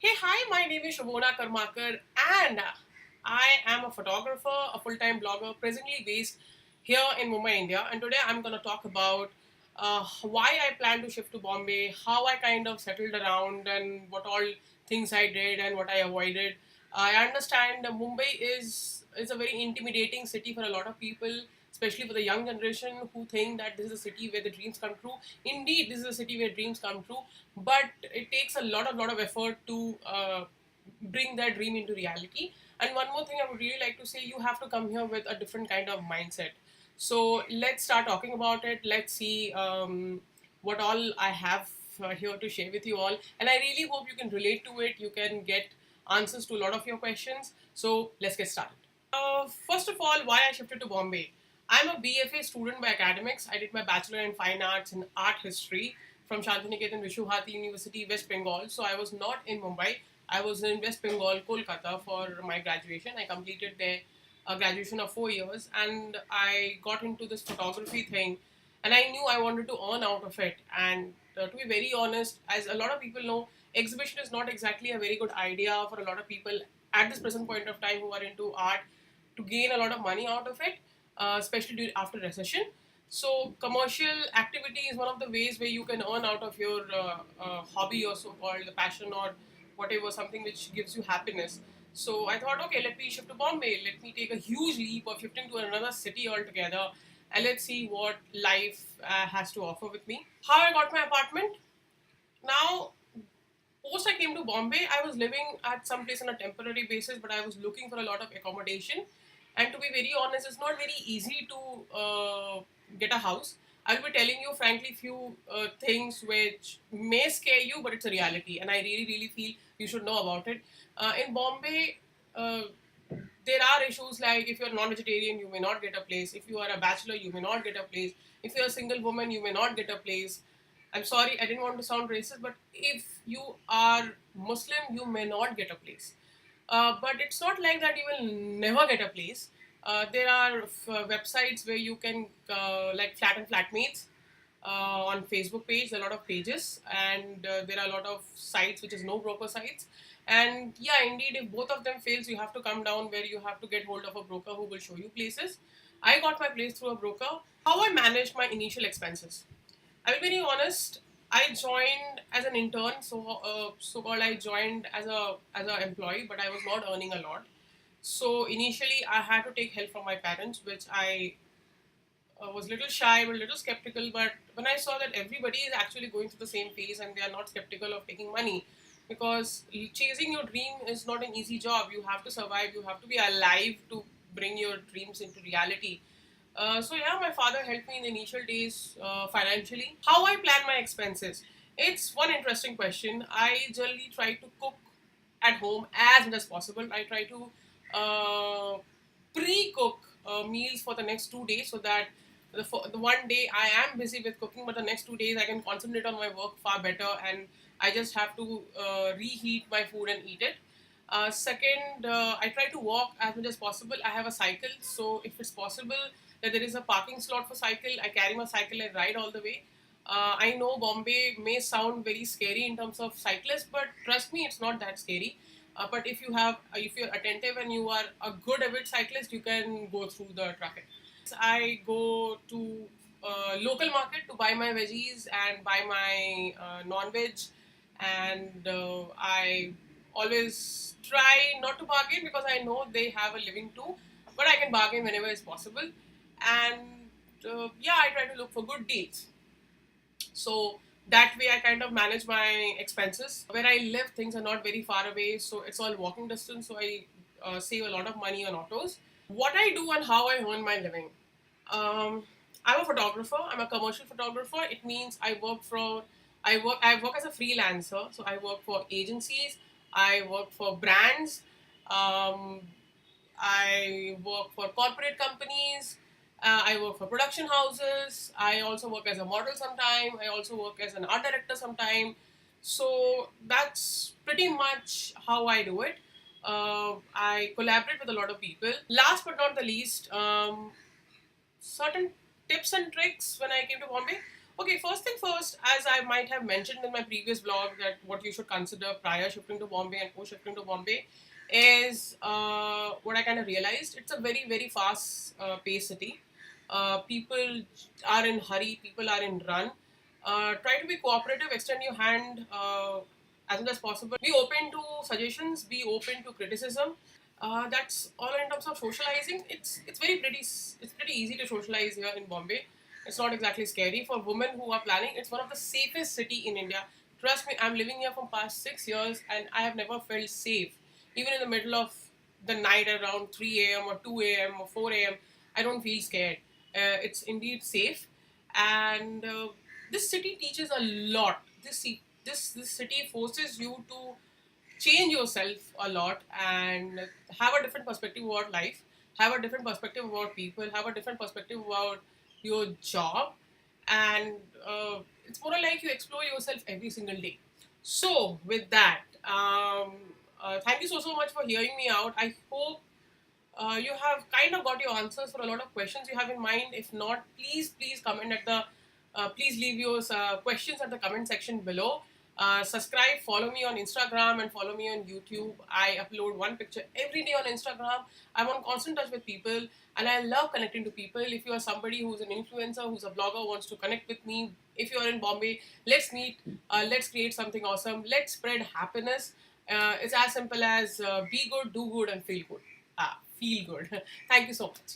Hey, hi, my name is Shobona Karmakar, and I am a photographer, a full time blogger, presently based here in Mumbai, India. And today I'm going to talk about why I plan to shift to Bombay, how I kind of settled around, and what all things I did and what I avoided. I understand Mumbai is a very intimidating city for a lot of people, especially for the young generation who think that this is a city where the dreams come true. Indeed, this is a city where dreams come true, but it takes a lot of effort to bring that dream into reality. And one more thing I would really like to say, you have to come here with a different kind of mindset. So let's start talking about it. Let's see what all I have here to share with you all, and I really hope you can relate to it. You can get answers to a lot of your questions. So let's get started. First of all, why I shifted to Bombay. I'm a BFA student by academics. I did my Bachelor in Fine Arts and Art History from Shantiniketan Vishwabharati University, West Bengal. So I was not in Mumbai. I was in West Bengal, Kolkata for my graduation. I completed there a graduation of 4 years, and I got into this photography thing, and I knew I wanted to earn out of it. And to be very honest, as a lot of people know, exhibition is not exactly a very good idea for a lot of people at this present point of time who are into art to gain a lot of money out of it, especially after recession. So commercial activity is one of the ways where you can earn out of your hobby or so-called passion or whatever, something which gives you happiness. So I thought, okay, let me shift to Bombay. Let me take a huge leap of shifting to another city altogether, and let's see what life has to offer with me. How I got my apartment. Now, post I came to Bombay, I was living at some place on a temporary basis, but I was looking for a lot of accommodation. And to be very honest, it's not very easy to get a house. I'll be telling you frankly few things which may scare you, but it's a reality, and I really feel you should know about it. In Bombay, there are issues like if you're non-vegetarian, you may not get a place. If you are a bachelor, you may not get a place. If you're a single woman, you may not get a place. I'm sorry, I didn't want to sound racist, but if you are Muslim, you may not get a place. But it's not like that you will never get a place. There are websites where you can, like Flat and Flatmates on Facebook page, there are a lot of pages, and there are a lot of sites which is no broker sites. And yeah, indeed, if both of them fails, you have to come down where you have to get hold of a broker who will show you places. I got my place through a broker. How I managed my initial expenses. I will be very honest. I joined as an intern, so called I joined as a employee, but I was not earning a lot. So initially, I had to take help from my parents, which I was a little shy, a little skeptical. But when I saw that everybody is actually going through the same phase and they are not skeptical of taking money, because chasing your dream is not an easy job. You have to survive. You have to be alive to bring your dreams into reality. So yeah, my father helped me in the initial days financially. How I plan my expenses. It's one interesting question. I generally try to cook at home as much as possible. I try to pre-cook meals for the next 2 days so that the one day I am busy with cooking, but the next 2 days I can concentrate on my work far better, and I just have to reheat my food and eat it. Second, I try to walk as much as possible. I have a cycle, so if it's possible that there is a parking slot for cycle, I carry my cycle and ride all the way. I know Bombay may sound very scary in terms of cyclists, but trust me, it's not that scary. But if you're attentive and you are a good avid cyclist, you can go through the traffic. I go to local market to buy my veggies and buy my non-veg, and I always try not to bargain because I know they have a living too, but I can bargain whenever it's possible. And yeah, I try to look for good deals. So that way I kind of manage my expenses. Where I live, things are not very far away, so it's all walking distance, so I save a lot of money on autos. What I do and how I earn my living. um, I'm a photographer. I'm a commercial photographer. It means I work as a freelancer, so I work for agencies, I work for brands, um, I work for corporate companies. I work for production houses. I also work as a model sometime. I also work as an art director sometime. So that's pretty much how I do it. I collaborate with a lot of people. Last but not the least, certain tips and tricks when I came to Bombay. Okay, first thing first, as I might have mentioned in my previous blog, that what you should consider prior shifting to Bombay and post shifting to Bombay is what I kind of realized. It's a very, very fast paced city. People are in hurry, people are in run. Try to be cooperative, extend your hand as much as possible. Be open to suggestions, be open to criticism. That's all in terms of socializing. It's pretty easy to socialize here in Bombay. It's not exactly scary for women who are planning. It's one of the safest city in India. Trust me, I'm living here for past 6 years and I have never felt safe. Even in the middle of the night around 3 a.m. or 2 a.m. or 4 a.m., I don't feel scared. It's indeed safe, and this city teaches a lot. This city forces you to change yourself a lot and have a different perspective about life, have a different perspective about people, have a different perspective about your job, and it's more like you explore yourself every single day. So, with that, thank you so much for hearing me out. I hope you have kind of got your answers for a lot of questions you have in mind. If not, please comment at the please leave your questions at the comment section below. Subscribe, follow me on Instagram and follow me on YouTube. I upload one picture every day on Instagram. I'm on constant touch with people and I love connecting to people. If you are somebody who's an influencer, who's a blogger, wants to connect with me, if you are in Bombay, let's meet, let's create something awesome, let's spread happiness. It's as simple as be good, do good, and feel good. Feel good. Thank you so much.